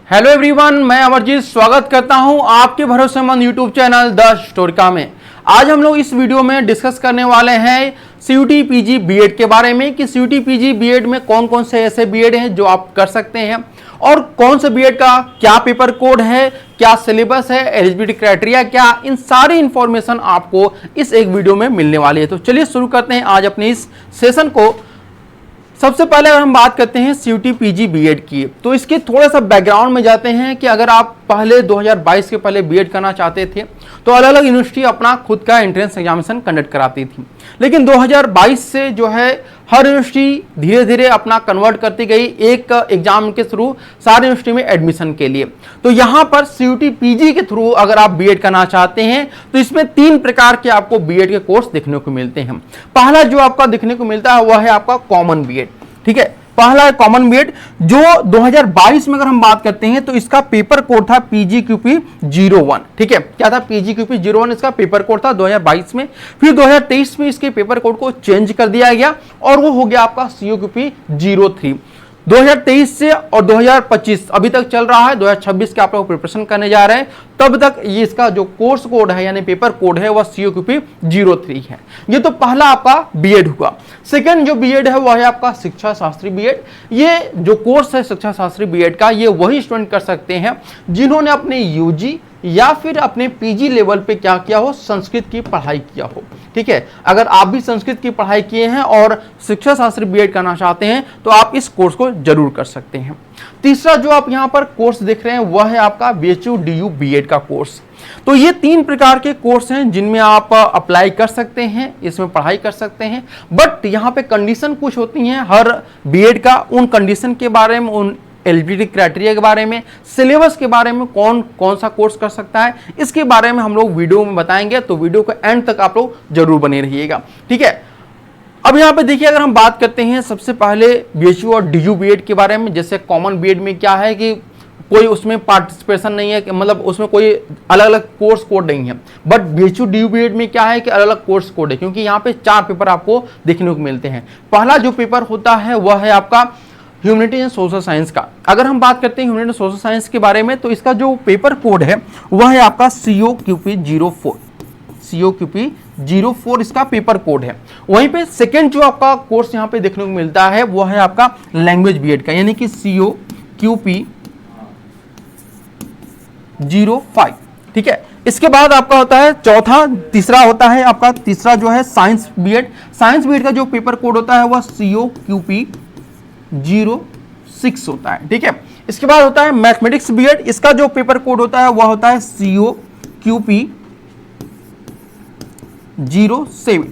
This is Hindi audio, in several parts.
हेलो एवरीवन, मैं अमरजीत स्वागत करता हूं आपके भरोसेमंद यूट्यूब चैनल द स्टोरिका में। आज हम लोग इस वीडियो में डिस्कस करने वाले हैं सीयूटी पीजी बीएड के बारे में कि सीयूटी पीजी बीएड में कौन कौन से ऐसे बीएड हैं जो आप कर सकते हैं और कौन से बीएड का क्या पेपर कोड है, क्या सिलेबस है, एलिजिबिलिटी क्राइटेरिया क्या, इन सारी इंफॉर्मेशन आपको इस एक वीडियो में मिलने वाली है। तो चलिए शुरू करते हैं आज अपने इस सेशन को। सबसे पहले अगर हम बात करते हैं सीयूटी पीजी बीएड की, तो इसके थोड़ा सा बैकग्राउंड में जाते हैं कि अगर आप पहले 2022 के पहले बीएड करना चाहते थे तो अलग अलग यूनिवर्सिटी अपना खुद का एंट्रेंस एग्जामिनेशन कंडक्ट कराती थी, लेकिन 2022 से जो है हर यूनिवर्सिटी धीरे धीरे अपना कन्वर्ट करती गई एक एग्जाम के थ्रू सारे यूनिवर्सिटी में एडमिशन के लिए। तो यहाँ पर सीयूटी पीजी के थ्रू अगर आप बीएड करना चाहते हैं तो इसमें 3 प्रकार के आपको बीएड के कोर्स देखने को मिलते हैं। पहला जो आपका देखने को मिलता है वह है आपका कॉमन बीएड। ठीक है, पहला है कॉमन बीएड जो 2022 में अगर हम बात करते हैं तो इसका पेपर कोड था PGQP 01। ठीक है, क्या था PGQP 01, इसका पेपर कोड था 2022 में। फिर 2023 में इसके पेपर कोड को चेंज कर दिया गया और वो हो गया आपका COQP 03। 2023 से और 2025 अभी तक चल रहा है, 2026 के आप लोग प्रिपरेशन करने जा रहे हैं, तब तक ये इसका जो कोर्स कोड है यानी पेपर कोड है वह COQP 03 है। ये तो पहला आपका बीएड हुआ। सेकंड जो बीएड है वह है आपका शिक्षा शास्त्री बीएड। ये जो कोर्स है शिक्षा शास्त्री बीएड का, ये वही स्टूडेंट कर सकते हैं जिन्होंने अपने यूजी या फिर अपने पीजी लेवल पे क्या किया हो, संस्कृत की पढ़ाई किया हो। ठीक है, अगर आप भी संस्कृत की पढ़ाई किए हैं और शिक्षा शास्त्री बीएड करना चाहते हैं तो आप इस कोर्स को जरूर कर सकते हैं। तीसरा जो आप यहाँ पर कोर्स देख रहे हैं वह है आपका BHU DU बीएड का कोर्स। तो ये 3 प्रकार के कोर्स हैं जिनमें आप अप्लाई कर सकते हैं, इसमें पढ़ाई कर सकते हैं। बट यहाँ पे कंडीशन कुछ होती हैं हर बीएड का, उन कंडीशन के बारे में, उन एलिजिबिलिटी क्राइटेरिया के बारे में, सिलेबस के बारे में, कौन कौन सा कोर्स कर सकता है, इसके बारे में हम लोग वीडियो में बताएंगे। तो वीडियो के एंड तक आप लोग जरूर बने रहिएगा। ठीक है, अब यहाँ पे देखिए अगर हम बात करते हैं सबसे पहले BHU और DU बीएड के बारे में। जैसे कॉमन बीएड में क्या है कि कोई उसमें पार्टिसिपेशन नहीं है, मतलब उसमें कोई अलग अलग कोर्स कोड नहीं है। बट BHU DU बीएड में क्या है कि अलग अलग कोर्स कोड है, क्योंकि यहाँ पे 4 पेपर आपको देखने को मिलते हैं। पहला जो पेपर होता है वह है आपका ह्यूमैनिटी एंड सोशल साइंस का। अगर हम बात करते हैं ह्यूमैनिटी एंड सोशल साइंस के बारे में तो इसका जो पेपर कोड है वह है आपका COQP 04। COQP 04 इसका पेपर कोड है। वहीं पे सेकंड जो आपका कोर्स यहाँ पे देखने को मिलता है वह है आपका लैंग्वेज बीएड का, यानी कि COQP 05। ठीक है, इसके बाद आपका होता है तीसरा होता है आपका तीसरा जो है साइंस बीएड। साइंस बीएड का जो पेपर कोड होता है वह COQP 06 होता है। ठीक है, इसके बाद होता है मैथमेटिक्स बीएड। इसका जो पेपर कोड होता है वह होता है COQP 07।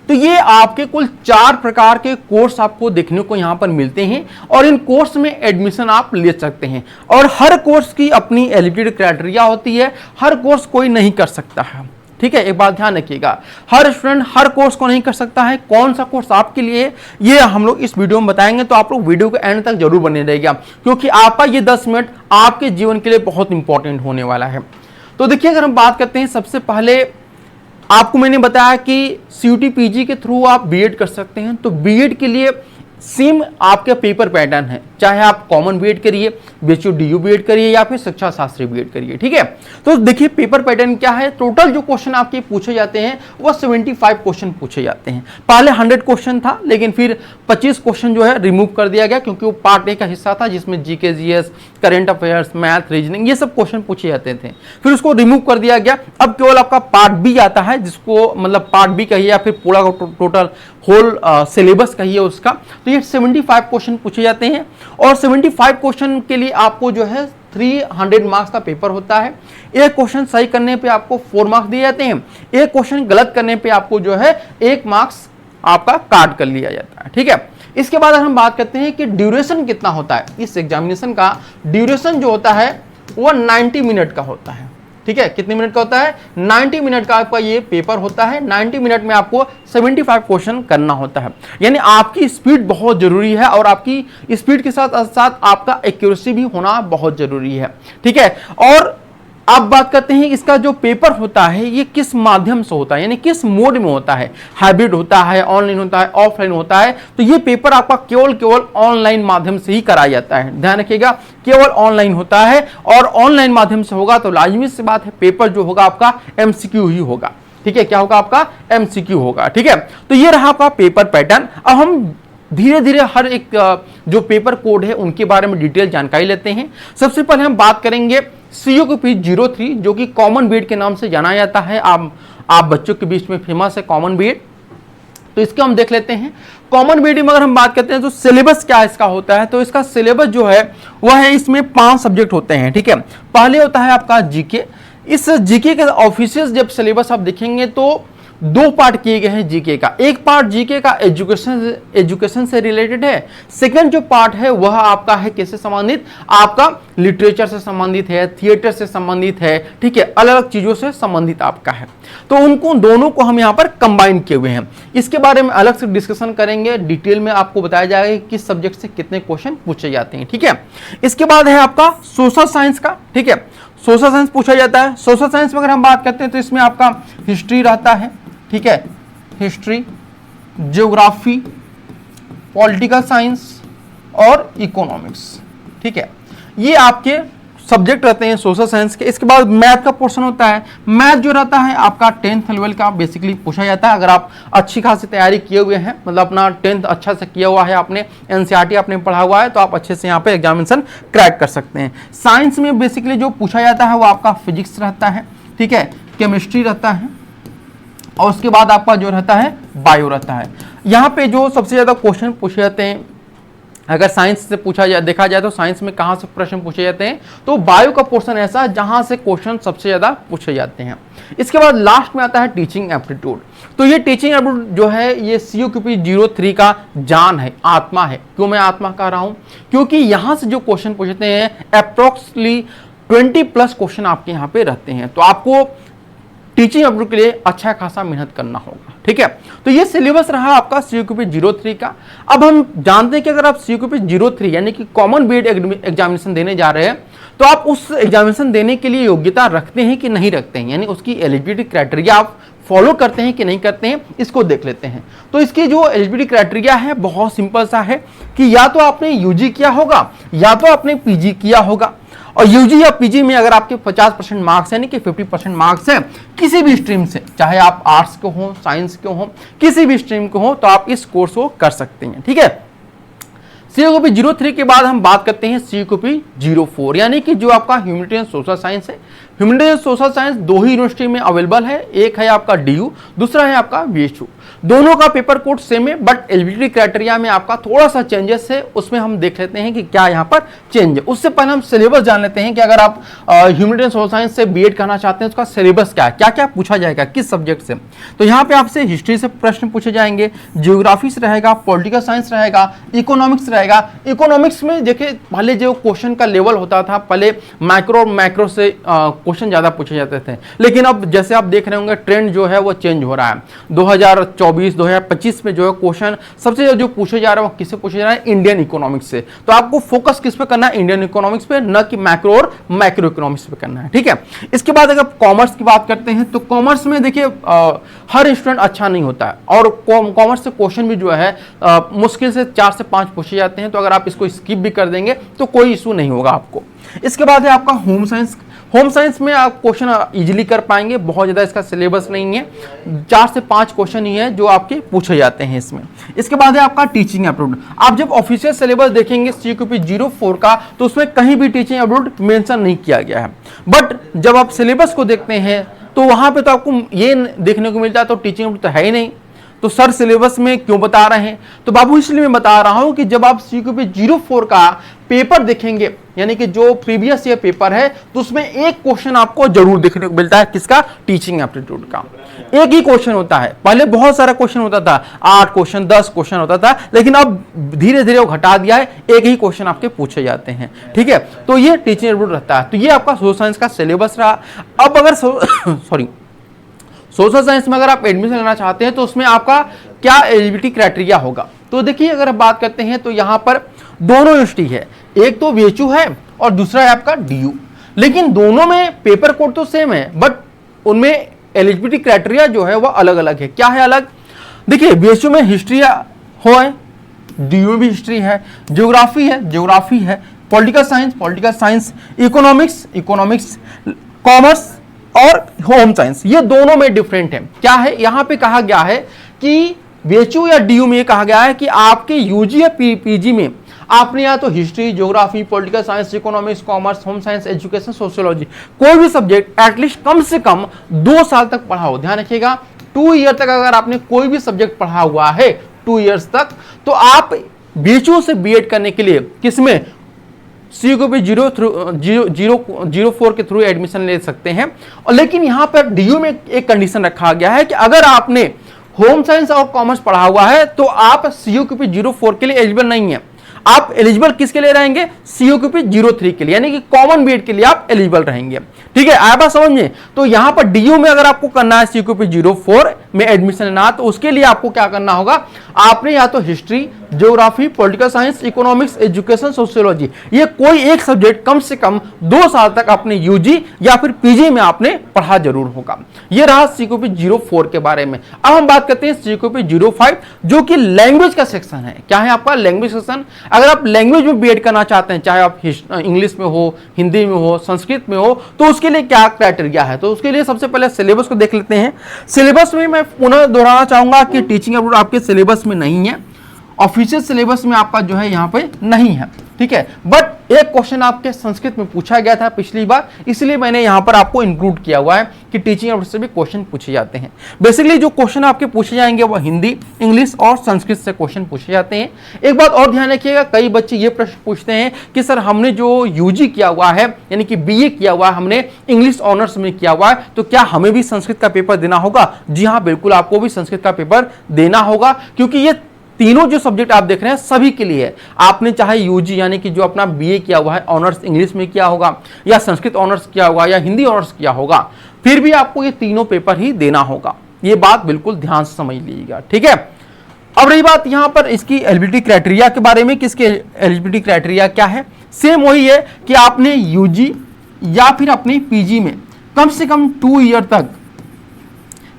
तो ये आपके कुल 4 प्रकार के कोर्स आपको देखने को यहां पर मिलते हैं और इन कोर्स में एडमिशन आप ले सकते हैं। और हर कोर्स की अपनी एलिजिबिलिटी क्राइटेरिया होती है, हर कोर्स कोई नहीं कर सकता है। ठीक है, एक बात ध्यान रखिएगा, हर स्टूडेंट हर कोर्स को नहीं कर सकता है। कौन सा कोर्स आपके लिए ये हम लोग इस वीडियो में बताएंगे, तो आप लोग वीडियो के एंड तक जरूर बने रहिएगा, क्योंकि आपका ये 10 मिनट आपके जीवन के लिए बहुत इंपॉर्टेंट होने वाला है। तो देखिए अगर हम बात करते हैं, सबसे पहले आपको मैंने बताया कि सीयूटी पीजी के थ्रू आप बीएड कर सकते हैं। तो बीएड के लिए सेम आपके पेपर पैटर्न है, चाहे आप कॉमन बीएड करिए, BHU DU बीएड करिए या फिर शिक्षा शास्त्री बीएड करिए। ठीक है, तो देखिए पेपर पैटर्न क्या है। टोटल जो क्वेश्चन आपके पूछे जाते हैं वह 75 क्वेश्चन पूछे जाते हैं। पहले 100 क्वेश्चन था, लेकिन फिर 25 क्वेश्चन जो है रिमूव कर दिया गया, क्योंकि वो पार्ट ए का हिस्सा था जिसमें GK GS, current affairs, math, reasoning ये सब क्वेश्चन पूछे जाते थे। फिर उसको रिमूव कर दिया गया। अब केवल आपका पार्ट बी आता है, जिसको मतलब पार्ट बी कहिए या फिर पूरा टोटल होल सिलेबस कहिए उसका। तो ये 75 क्वेश्चन पूछे जाते हैं और 75 क्वेश्चन के लिए आपको जो है 300 मार्क्स का पेपर होता है। एक क्वेश्चन सही करने पे आपको 4 मार्क्स दिए जाते हैं, एक क्वेश्चन गलत करने पे आपको जो है 1 मार्क्स आपका काट कर लिया जाता है। ठीक है, इसके बाद हम बात करते हैं कि ड्यूरेशन कितना होता है। इस एग्जामिनेशन का ड्यूरेशन जो होता है वह 90 मिनट का होता है। ठीक है, कितने मिनट का होता है? 90 मिनट का आपका ये पेपर होता है। 90 मिनट में आपको 75 क्वेश्चन करना होता है, यानी आपकी स्पीड बहुत जरूरी है और आपकी स्पीड के साथ साथ आपका एक्यूरेसी भी होना बहुत जरूरी है। ठीक है, और आप बात करते हैं इसका जो पेपर होता है ये किस माध्यम से होता है, यानी किस मोड में होता है, हाइब्रिड होता है, ऑनलाइन होता है, ऑफलाइन होता है। तो ये पेपर आपका केवल ऑनलाइन माध्यम से ही कराया जाता है, ध्यान रखिएगा, केवल ऑनलाइन होता है। और ऑनलाइन माध्यम से होगा तो लाजमी सी बात है पेपर जो होगा आपका एमसीक्यू ही होगा, ठीक है, क्या होगा आपका एमसीक्यू होगा, ठीक है। तो ये रहा आपका पेपर पैटर्न। अब हम धीरे धीरे हर एक जो पेपर कोड है उनके बारे में डिटेल जानकारी लेते हैं। सबसे पहले हम बात करेंगे CUPP 03 जो कि कॉमन बीएड के नाम से जाना जाता है, आप बच्चों के बीच में फेमस है कॉमन बीएड। तो इसको हम देख लेते हैं। कॉमन बीएड में अगर हम बात करते हैं तो सिलेबस क्या इसका होता है, तो इसका सिलेबस जो है वह है, इसमें 5 सब्जेक्ट होते हैं, ठीक है। पहले होता है आपका जीके। इस जीके के ऑफिशियल जब सिलेबस आप देखेंगे तो 2 पार्ट किए गए हैं जीके का। एक पार्ट जीके का एजुकेशन से रिलेटेड है, सेकंड जो पार्ट है वह आपका है किससे संबंधित, आपका लिटरेचर से संबंधित है, थिएटर से संबंधित है, ठीक है, अलग अलग चीजों से संबंधित आपका है। तो उनको दोनों को हम यहाँ पर कंबाइन किए हुए हैं। इसके बारे में अलग से डिस्कशन करेंगे, डिटेल में आपको बताया जाएगा कि किस सब्जेक्ट से कितने क्वेश्चन पूछे जाते हैं, ठीक है। इसके बाद है आपका सोशल साइंस का, ठीक है, सोशल साइंस पूछा जाता है। सोशल साइंस में अगर हम बात करते हैं तो इसमें आपका हिस्ट्री रहता है, ठीक है, हिस्ट्री, ज्योग्राफी, पॉलिटिकल साइंस और इकोनॉमिक्स, ठीक है, ये आपके सब्जेक्ट रहते हैं सोशल साइंस के। इसके बाद मैथ का पोर्शन होता है। मैथ जो रहता है आपका 10th लेवल का बेसिकली पूछा जाता है। अगर आप अच्छी खासी तैयारी किए हुए हैं, मतलब अपना 10th अच्छा से किया हुआ है, आपने NCERT आपने पढ़ा हुआ है, तो आप अच्छे से यहाँ पे एग्जामिनेशन क्रैक कर सकते हैं। साइंस में बेसिकली जो पूछा जाता है वो आपका फिजिक्स रहता है, ठीक है, केमिस्ट्री रहता है, और उसके बाद आपका जो रहता है बायो रहता है। यहाँ पे जो सबसे ज्यादा क्वेश्चन पूछे जाते हैं, अगर साइंस से पूछा जाए, देखा जाए तो साइंस में कहाँ से प्रश्न पूछे जाते हैं, तो बायो का पोर्शन ऐसा है जहां से क्वेश्चन सबसे ज्यादा पूछे जाते हैं। इसके बाद लास्ट में आता है टीचिंग एप्टीट्यूड। तो ये टीचिंग एप्टीट्यूड जो है ये CUPP 03 का जान है, आत्मा है। क्यों मैं आत्मा कह रहा हूं, क्योंकि यहां से जो क्वेश्चन पूछते हैं अप्रोक्सिमेटली 20+ क्वेश्चन आपके यहाँ पे रहते हैं। तो आपको टीचिंग एप्टीट्यूड के लिए अच्छा खासा मेहनत करना होगा, ठीक है। तो ये सिलेबस रहा आपका CUPP 03 का। अब हम जानते हैं कि अगर आप CUPP 03 यानी कि कॉमन बीएड एग्जामिनेशन देने जा रहे हैं तो आप उस एग्जामिनेशन देने के लिए योग्यता रखते हैं कि नहीं रखते हैं, यानी उसकी एलिजिबिलिटी क्राइटेरिया आप फॉलो करते हैं कि नहीं करते हैं, इसको देख लेते हैं। तो इसकी जो एलिजिबिलिटी क्राइटेरिया है बहुत सिंपल सा है कि या तो आपने UG किया होगा या तो आपने PG किया होगा। और UG या PG में अगर आपके 50% मार्क्स यानी कि 50% मार्क्स है किसी भी स्ट्रीम से, चाहे आप आर्ट्स के हो, साइंस के हो, किसी भी स्ट्रीम के हो, तो आप इस कोर्स को कर सकते हैं, ठीक है। CUPP 03 के बाद हम बात करते हैं CUPP 04 यानी कि जो आपका ह्यूमैनिटीज सोशल साइंस है। ह्यूमैनिटीज सोशल साइंस 2 ही यूनिवर्सिटी में अवेलेबल है, एक है आपका DU, दूसरा है आपका VHU। दोनों का पेपर कोड सेम है, बट एलिजिबिलिटी क्राइटेरिया में आपका थोड़ा सा चेंजेस है, उसमें हम देख लेते हैं कि क्या यहाँ पर चेंज है। उससे पहले हम सिलेबस जान लेते हैं कि अगर आप ह्यूमैनिटीज सोशल साइंस से बीएड करना चाहते हैं उसका सिलेबस क्या है, क्या क्या पूछा जाएगा, किस सब्जेक्ट से। तो यहाँ पे आपसे हिस्ट्री से प्रश्न पूछे जाएंगे, जियोग्राफी से रहेगा, पॉलिटिकल साइंस रहेगा, इकोनॉमिक्स रहेगा। इकोनॉमिक्स में देखिए पहले जो क्वेश्चन का लेवल होता था, पहले मैक्रो से क्वेश्चन ज्यादा पूछे जाते थे, लेकिन अब जैसे आप देख रहे होंगे ट्रेंड जो है वो चेंज हो रहा है। 2024-2025 में जो है क्वेश्चन सबसे ज्यादा जो पूछे जा रहा है वो किससे पूछे जा रहा है, इंडियन इकोनॉमिक्स से। तो आपको फोकस किस पे करना है, इंडियन इकोनॉमिक्स पे, न कि मैक्रो और माइक्रो इकोनॉमिक्स पे करना है, ठीक है। इसके बाद अगर कॉमर्स की बात करते हैं तो कॉमर्स में देखिए हर स्टूडेंट अच्छा नहीं होता है, और कॉमर्स से क्वेश्चन भी जो है मुश्किल से 4 से 5 पूछे जाते हैं। तो अगर आप इसको स्किप भी कर देंगे तो कोई इशू नहीं होगा आपको। इसके बाद है आपका होम साइंस। होम साइंस में आप क्वेश्चन इजीली कर पाएंगे, बहुत ज़्यादा इसका सिलेबस नहीं है, 4 से 5 क्वेश्चन ही है जो आपके पूछे जाते हैं इसमें। इसके बाद है आपका टीचिंग एप्टीट्यूड। आप जब ऑफिशियल सिलेबस देखेंगे CUPP 04 का तो उसमें कहीं भी टीचिंग एप्टीट्यूड मेंशन नहीं किया गया है, बट जब आप सिलेबस को देखते हैं तो वहां पे तो आपको ये देखने को मिलता है तो टीचिंग एप्टीट्यूड तो है ही नहीं, तो सर सिलेबस में क्यों बता रहे हैं। तो बाबू इसलिए मैं बता रहा हूं कि जब आप CUPP 04 का पेपर देखेंगे, यानी कि जो प्रीवियस ईयर पेपर है, तो उसमें एक क्वेश्चन आपको जरूर देखने को मिलता है, किसका, टीचिंग एप्टीट्यूड का। एक ही क्वेश्चन होता है, पहले बहुत सारा क्वेश्चन होता था, 8 क्वेश्चन 10 क्वेश्चन होता था, लेकिन अब धीरे धीरे वो घटा दिया है, एक ही क्वेश्चन आपके पूछे जाते हैं, ठीक है। तो ये टीचिंग एप्टीट्यूड रहता है। तो ये आपका सोशल साइंस का सिलेबस रहा। अब अगर सोशल साइंस में अगर आप एडमिशन लेना चाहते हैं तो उसमें आपका क्या एलिजिबिलिटी क्राइटेरिया होगा। तो देखिए अगर आप बात करते हैं तो यहाँ पर दोनों यूनिवर्सिटी है, एक तो VHU है और दूसरा है आपका DU। लेकिन दोनों में पेपर कोड तो सेम है, बट उनमें एलिजिबिलिटी क्राइटेरिया जो है वह अलग अलग है। क्या है अलग? देखिए बीएचयू में हिस्ट्री हो है, डीयू में भी हिस्ट्री है, ज्योग्राफी है, पॉलिटिकल साइंस, इकोनॉमिक्स, कॉमर्स और होम साइंस, ये दोनों में डिफरेंट है। क्या है यहां पे कहा गया है कि बीएचयू या डीयू में कहा गया है कि आपके यूजी या पीजी में आपने या तो history, geography, political science, economics, commerce, home science, education, sociology, कोई भी सब्जेक्ट एटलीस्ट कम से कम 2 साल तक पढ़ा हो। ध्यान रखिएगा 2 ईयर तक अगर आपने कोई भी सब्जेक्ट पढ़ा हुआ है 2 ईयर्स तक, तो आप बीएचयू से बीएड करने के लिए किसमें CUPP 04 के थ्रू एडमिशन ले सकते हैं। और लेकिन यहां पर डीयू में एक कंडीशन रखा गया है कि अगर आपने होम साइंस और कॉमर्स पढ़ा हुआ है तो आप CUPP 04 के लिए एलिजिबल नहीं है। आप एलिजिबल किसके लिए रहेंगे? CUPP 03 के लिए, यानी कि कॉमन बीएड के लिए आप एलिजिबल रहेंगे। ठीक है, आया बात समझ में? तो यहां पर डीयू में अगर आपको करना है CUPP 04 में एडमिशन लेना, तो उसके लिए आपको क्या करना होगा? आपने या तो history, geography, political science, economics, education, sociology, ये कोई एक सब्जेक्ट कम से कम 2 साल तक अपने यूजी या फिर पीजी में आपने पढ़ा जरूर होगा। ये रहा CUPP 04 के बारे में। अब हम बात करते हैं CUPP 05, जो कि लैंग्वेज का सेक्शन है। क्या है आपका? Language section. अगर आप लैंग्वेज में बीएड करना चाहते हैं, चाहे आप इंग्लिश में हो, हिंदी में हो, संस्कृत में हो, तो उसके लिए क्या क्राइटेरिया है? तो उसके लिए सबसे पहले सिलेबस को देख लेते हैं। सिलेबस में मैं पुनः दोहराना चाहूंगा कि टीचिंग एप्टीट्यूड आपके सिलेबस में नहीं है, ऑफिशियल सिलेबस में आपका जो है यहाँ पे नहीं है। ठीक है, बट एक क्वेश्चन आपके संस्कृत में पूछा गया था पिछली बार, इसलिए मैंने यहाँ पर आपको इंक्लूड किया हुआ है कि टीचिंग एप्टीट्यूड से भी क्वेश्चन पूछे जाते हैं। बेसिकली जो क्वेश्चन आपके पूछे जाएंगे वो हिंदी, इंग्लिश और संस्कृत से क्वेश्चन पूछे जाते हैं। एक बात और ध्यान रखिएगा, कई बच्चे ये प्रश्न पूछते हैं कि सर हमने जो यूजी किया हुआ है, यानी कि बीए किया हुआ है, हमने इंग्लिश ऑनर्स में किया हुआ है, तो क्या हमें भी संस्कृत का पेपर देना होगा? जी हाँ, बिल्कुल आपको भी संस्कृत का पेपर देना होगा, क्योंकि ये तीनों जो सब्जेक्ट आप देख रहे हैं सभी के लिए है। आपने चाहे यूजी यानी कि जो अपना बीए किया हुआ है, ऑनर्स इंग्लिश में किया होगा, या संस्कृत ऑनर्स किया होगा, या हिंदी ऑनर्स किया होगा, फिर भी आपको ये तीनों पेपर ही देना होगा। ये बात बिल्कुल ध्यान से समझ लीजिएगा। ठीक है, अब रही बात यहां पर इसकी एलिजिबिलिटी क्राइटेरिया के बारे में। किसके एलिजिबिलिटी क्राइटेरिया क्या है? सेम वही है कि आपने यूजी या फिर अपने पीजी में कम से कम 2 ईयर तक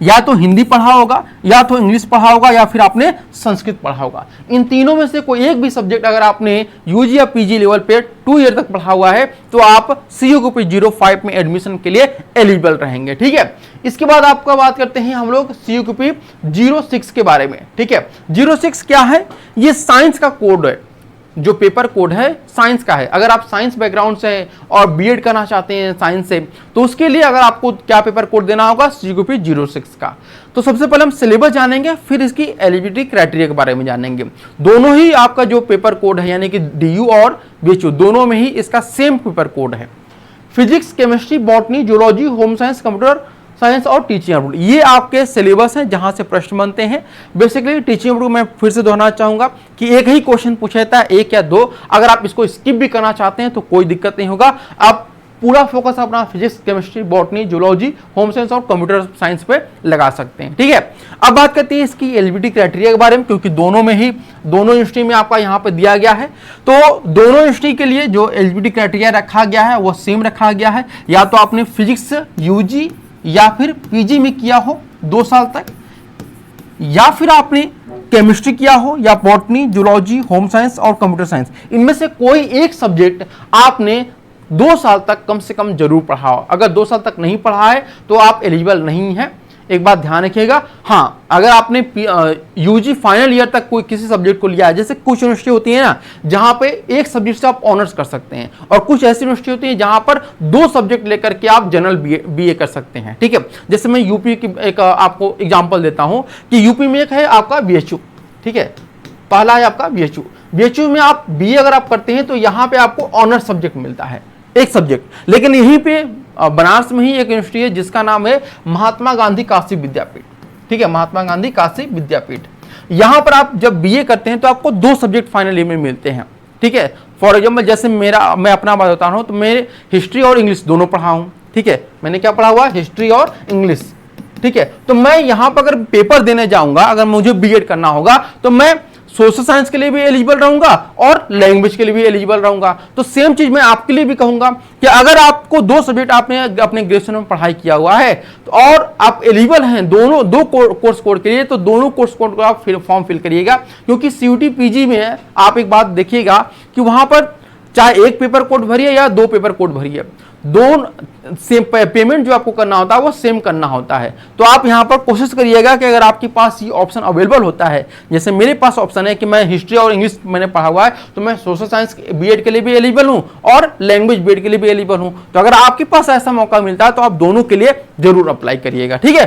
या तो हिंदी पढ़ा होगा, या तो इंग्लिश पढ़ा होगा, या फिर आपने संस्कृत पढ़ा होगा। इन तीनों में से कोई एक भी सब्जेक्ट अगर आपने यूजी या पीजी लेवल पे 2 ईयर तक पढ़ा हुआ है, तो आप CUPP 05 में एडमिशन के लिए एलिजिबल रहेंगे। ठीक है, इसके बाद आपका बात करते हैं हम लोग CUPP 06 के बारे में। ठीक है, 06 क्या है? ये साइंस का कोड है, जो पेपर कोड है साइंस का है। अगर आप साइंस बैकग्राउंड से और बीएड करना चाहते हैं साइंस से, तो उसके लिए अगर आपको क्या पेपर कोड देना होगा? CUPP 06 का। तो सबसे पहले हम सिलेबस जानेंगे, फिर इसकी एलिजिबिलिटी क्राइटेरिया के बारे में जानेंगे। दोनों ही आपका जो पेपर कोड है, यानी कि डीयू और बीएचयू, दोनों में ही इसका सेम पेपर कोड है। Physics, chemistry, botany, zoology, home science, computer science और टीचिंग एप्टीट्यूड, ये आपके सिलेबस हैं जहां से प्रश्न बनते हैं। बेसिकली टीचिंग एप्टीट्यूड मैं फिर से दोहराना चाहूंगा कि एक ही क्वेश्चन पूछा जाता है, 1 या 2। अगर आप इसको स्किप भी करना चाहते हैं तो कोई दिक्कत नहीं होगा। आप पूरा फोकस अपना physics, chemistry, botany, zoology, home science और कंप्यूटर साइंस पे लगा सकते हैं। ठीक है, अब बात करते हैं इसकी एलिजिबिलिटी क्राइटेरिया के बारे में, क्योंकि दोनों यूनिवर्सिटी में आपका यहाँ पे दिया गया है। तो दोनों यूनिवर्सिटी के लिए जो एलिजिबिलिटी क्राइटेरिया रखा गया है वो सेम रखा गया है। या तो आपने फिजिक्स यूजी या फिर पीजी में किया हो 2 साल तक, या फिर आपने केमिस्ट्री किया हो, या बॉटनी, जूलॉजी, होम साइंस और कंप्यूटर साइंस, इनमें से कोई एक सब्जेक्ट आपने 2 साल तक कम से कम जरूर पढ़ा हो। अगर 2 साल तक नहीं पढ़ा है तो आप एलिजिबल नहीं है। एक बात ध्यान रखिएगा। हाँ, अगर आपने यूजी फाइनल ईयर तक कोई किसी सब्जेक्ट को लिया है, जैसे कुछ यूनिवर्सिटी होती है ना जहां पे एक सब्जेक्ट से आप ऑनर्स कर सकते हैं, और कुछ ऐसी यूनिवर्सिटी होती है जहां पर 2 सब्जेक्ट लेकर के आप जनरल बीए कर सकते हैं। ठीक है, जैसे मैं यूपी की एक आपको एग्जांपल देता हूं कि यूपी में एक है आपका बीएचयू। ठीक है, पहला है आपका बीएचयू में आप बीए अगर आप करते हैं तो यहां पे आपको ऑनर्स सब्जेक्ट मिलता है, एक सब्जेक्ट। लेकिन यहीं पे बनारस में ही एक यूनिवर्सिटी है जिसका नाम है महात्मा गांधी काशी विद्यापीठ। ठीक है, महात्मा गांधी काशी विद्यापीठ। यहां पर आप जब बीए करते हैं तो आपको 2 सब्जेक्ट फाइनल ईयर में मिलते हैं। ठीक है, फॉर एग्जाम्पल जैसे मैं अपना बात बता रहा हूं, तो मैं हिस्ट्री और इंग्लिश दोनों पढ़ा हूं। ठीक है, मैंने क्या पढ़ा हुआ? हिस्ट्री और इंग्लिश। ठीक है, तो मैं यहां पर अगर पेपर देने जाऊंगा, अगर मुझे बीएड करना होगा, तो मैं सोशल साइंस के लिए भी एलिजिबल रहूंगा और लैंग्वेज के लिए भी एलिजिबल रहूंगा। तो सेम चीज मैं आपके लिए भी कहूंगा कि अगर आपको 2 सब्जेक्ट आपने अपने ग्रेजुएशन में पढ़ाई किया हुआ है तो और आप एलिजिबल हैं दोनों 2 कोर्स कोड के लिए, तो दोनों कोर्स कोड को आप फॉर्म फिल करिएगा। क्योंकि सीयूटी पीजी में आप एक बात देखिएगा कि वहां पर चाहे एक पेपर कोड भरिए या 2 पेपर कोड भरिए, दोनों सेम पेमेंट जो आपको करना होता है वो सेम करना होता है। तो आप यहां पर कोशिश करिएगा कि अगर आपके पास ये ऑप्शन अवेलेबल होता है, जैसे मेरे पास ऑप्शन है कि मैं हिस्ट्री और इंग्लिश मैंने पढ़ा हुआ है, तो मैं सोशल साइंस बीएड के लिए भी एलिजिबल हूं और लैंग्वेज बीएड के लिए भी एलिजिबल हूं। तो अगर आपके पास ऐसा मौका मिलता है तो आप दोनों के लिए जरूर अप्लाई करिएगा, ठीक है।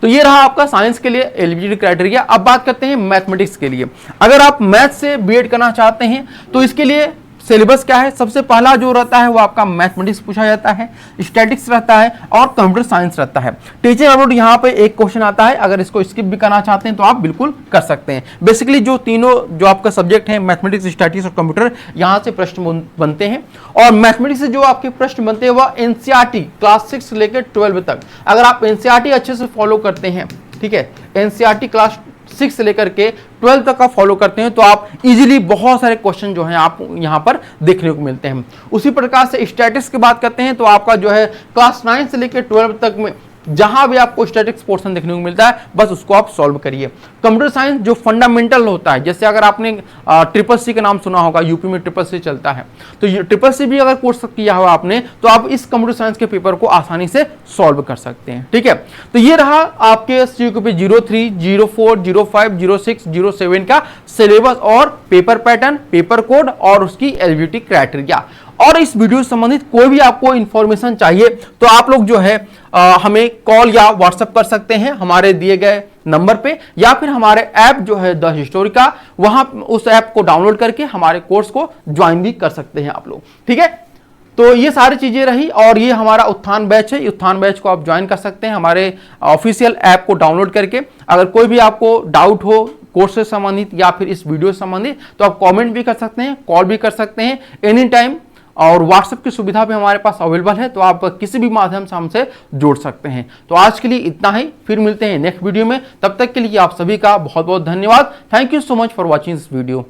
तो ये रहा आपका साइंस के लिए एलिजिबिलिटी क्राइटेरिया। अब बात करते हैं मैथमेटिक्स के लिए। अगर आप मैथ से बीएड करना चाहते हैं तो इसके लिए सिलेबस क्या है, सबसे पहला जो रहता है वो आपका मैथमेटिक्स पूछा जाता है, स्टैटिक्स रहता है और कंप्यूटर साइंस रहता है। टीचिंग एप्टीट्यूड यहाँ पे एक क्वेश्चन आता है, अगर इसको स्किप भी करना चाहते हैं तो आप बिल्कुल कर सकते हैं। बेसिकली जो तीनों जो आपका सब्जेक्ट है मैथमेटिक्स, स्टैटिक्स और कंप्यूटर, यहाँ से प्रश्न बनते हैं। और मैथमेटिक्स से जो आपके प्रश्न बनते हैं वह एनसीईआरटी क्लास 6 से लेकर 12 तक। अगर आप एनसीईआरटी अच्छे से फॉलो करते हैं, ठीक है, एनसीईआरटी क्लास 6 से लेकर के 12 तक का फॉलो करते हैं तो आप इजीली बहुत सारे क्वेश्चन जो हैं आप यहां पर देखने को मिलते हैं। उसी प्रकार से स्टैटिक्स की बात करते हैं तो आपका जो है क्लास 9 से लेकर 12 तक में जहां भी आपको स्टैटिक्स पोर्शन देखने को मिलता है बस उसको आप सॉल्व करिए। कंप्यूटर साइंस जो फंडामेंटल होता है, जैसे अगर आपने ट्रिपल सी का नाम सुना होगा, यूपी में ट्रिपल सी चलता है, तो ये ट्रिपल सी भी अगर कोर्स किया हुआ आपने तो आप इस कंप्यूटर साइंस के पेपर को आसानी से सॉल्व कर सकते हैं, ठीक है। तो ये रहा आपके CQP 03, 04, 05, 06, 07 का सिलेबस और पेपर पैटर्न, पेपर कोड और उसकी एलिजिबिलिटी क्राइटेरिया। और इस वीडियो से संबंधित कोई भी आपको इंफॉर्मेशन चाहिए तो आप लोग जो है हमें कॉल या व्हाट्सएप कर सकते हैं हमारे दिए गए नंबर पे, या फिर हमारे ऐप जो है द हिस्टोरी का, वहां उस ऐप को डाउनलोड करके हमारे कोर्स को ज्वाइन भी कर सकते हैं आप लोग, ठीक है। तो ये सारी चीजें रही और ये हमारा उत्थान बैच है। उत्थान बैच को आप ज्वाइन कर सकते हैं हमारे ऑफिशियल ऐप को डाउनलोड करके। अगर कोई भी आपको डाउट हो कोर्स से संबंधित या फिर इस वीडियो से संबंधित तो आप कमेंट भी कर सकते हैं, कॉल भी कर सकते हैं एनी टाइम। और व्हाट्सएप की सुविधा भी हमारे पास अवेलेबल है, तो आप किसी भी माध्यम से हमसे जुड़ सकते हैं। तो आज के लिए इतना ही, फिर मिलते हैं नेक्स्ट वीडियो में। तब तक के लिए आप सभी का बहुत बहुत धन्यवाद। Thank you so much for watching this video.